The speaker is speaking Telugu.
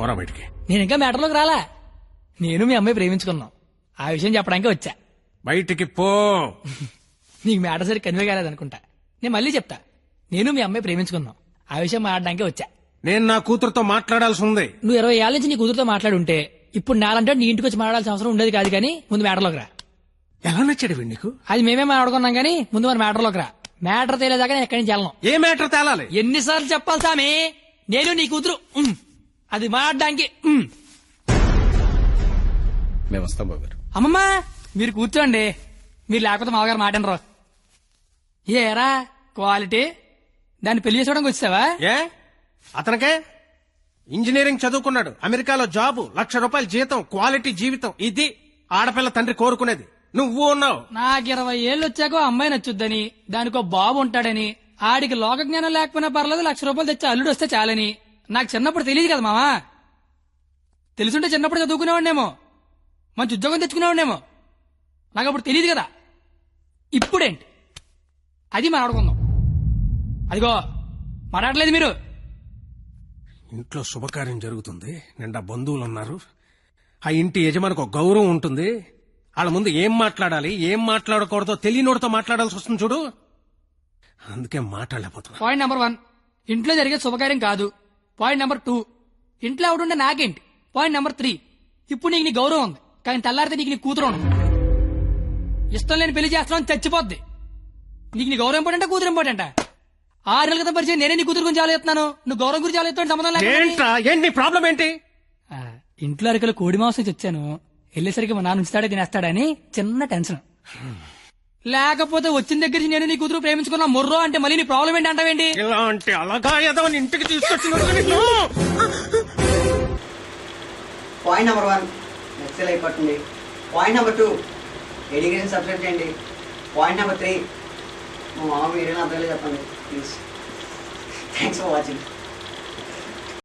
పోరా బయటికి. నేను ఇంకా మ్యాటర్లోకి రాలా. నేను మీ అమ్మాయి ప్రేమించుకున్నాం. ఆ విషయం చెప్పడానికి వచ్చా. బయటికి పో. నీకు మ్యాటర్ సరి కన్వే కాలేదనుకుంటా. నేను మళ్ళీ చెప్తా. నేను మీ అమ్మాయి ప్రేమించుకున్నాం. ఆ విషయం మాట్లాడడానికి వచ్చా. నేను నా కూతురుతో మాట్లాడాల్సి ఉంది. నువ్వు 20 ఏళ్ల నుంచి నీ కూతురుతో మాట్లాడి ఉంటే ఇప్పుడు నాలంటే నీ ఇంటికి వచ్చి మాట్లాడాల్సిన అవసరం ఉండేది కాదు. కానీ ముందు మ్యాటర్లోకి రా. ఎలా నచ్చాడు వీడు నీకు? అది మేమే మాట్లాడుకున్నాం కానీ ముందు మన మ్యాటర్లోకి రా. మ్యాటర్ తేలేదాకా నేను ఎక్కడి నుంచి వెళ్ళను. ఏ మ్యాటర్ తేలాలి? ఎన్నిసార్లు చెప్పాలి సామి? నేను నీ కూతురు అది మాట్లాడడానికి. మేము వస్తాం బాబు గారు. అమ్మమ్మ మీరు కూర్చోండి. మీరు లేకపోతే మామగారు మాటనరు. ఏరా క్వాలిటీ దాన్ని పెళ్లి చేసుకోవడానికి వచ్చావా? ఏ అతనికే ఇంజనీరింగ్ చదువుకున్నాడు, అమెరికాలో జాబు, ₹1,00,000 జీతం, క్వాలిటీ జీవితం. ఇది ఆడపిల్ల తండ్రి కోరుకునేది. నువ్వు ఉన్నావు. నాకు 20 ఏళ్ళు వచ్చాకో అమ్మాయి నచ్చుద్దని, దానికో బాబు ఉంటాడని, ఆడికి లోక జ్ఞానం లేకపోయినా పర్లేదు ₹1,00,000 తెచ్చి అల్లుడు వస్తే చాలని నాకు చిన్నప్పుడు తెలియదు కదా మావా. తెలుసుంటే చిన్నప్పుడు చదువుకునేవాడినేమో, మంచి ఉద్యోగం తెచ్చుకునేవాడినేమో. నాకు అప్పుడు తెలియదు కదా. ఇప్పుడేంటి అది మాట్లాడుకుందాం. అదిగో మాట్లాడలేదు మీరు. ఇంట్లో శుభకార్యం జరుగుతుంది, నిండా బంధువులు ఉన్నారు. ఆ ఇంటి యజమానికి ఒక గౌరవం ఉంటుంది. వాళ్ళ ముందు ఏం మాట్లాడాలి ఏం మాట్లాడకూడదో తెలియనోడితో మాట్లాడాల్సి వస్తుంది చూడు. అందుకే మాట్లాడలేకపోతున్నా. పాయింట్ నెంబర్ 1 ఇంట్లో జరిగే శుభకార్యం కాదు. పాయింట్ నెంబర్ 2 ఇంట్లో ఎవడుండే నాకేంటి. పాయింట్ నెంబర్ 3 ఇప్పుడు నీకు నీ గౌరవం ఉంది, కానీ తెల్లారితే నీకు నీ కూతురు ఉండదు. ఇష్టం లేని పెళ్లి చేస్తున్నావు చచ్చిపోద్ది. నీకు నీ గౌరవం ఇంపార్టెంటా కూతురు ఇంపార్టెంటా? 6 నెలల క్రితం పరిచయం నేనే నీ కూతురు గురించి ఆలోచిస్తున్నాను. నువ్వు గౌరవం గురించి ఆలోచిస్తాను సంబంధం లేదు. ఏంటి ప్రాబ్లం ఏంటి? ఇంట్లో అరకలు కోడి మాంసం తెచ్చాను, వెళ్ళేసరికి మా నాన్న ఉంచుతాడే తినేస్తాడని చిన్న టెన్షన్. లేకపోతే వచ్చిన దగ్గర నుంచి నేను నీ కూతురు ప్రేమించుకున్నా మొర్రో అంటే మళ్ళీ నీ ప్రాబ్లం ఏంటి అంటావేంటి? ఇలాంటి అలాగా ఏదో ఇంటికి తీసుకొచ్చిన పాయింట్ నెంబర్ 1 నక్సల్ అయిపోతుంది. పాయింట్ నెంబర్ 2 ఎడ్యుకేషన్ సబ్స్క్రైబ్ చేయండి. పాయింట్ నెంబర్ 3 మా మామ మీరేనా అర్థం చెప్పండి ప్లీజ్. Thanks for watching.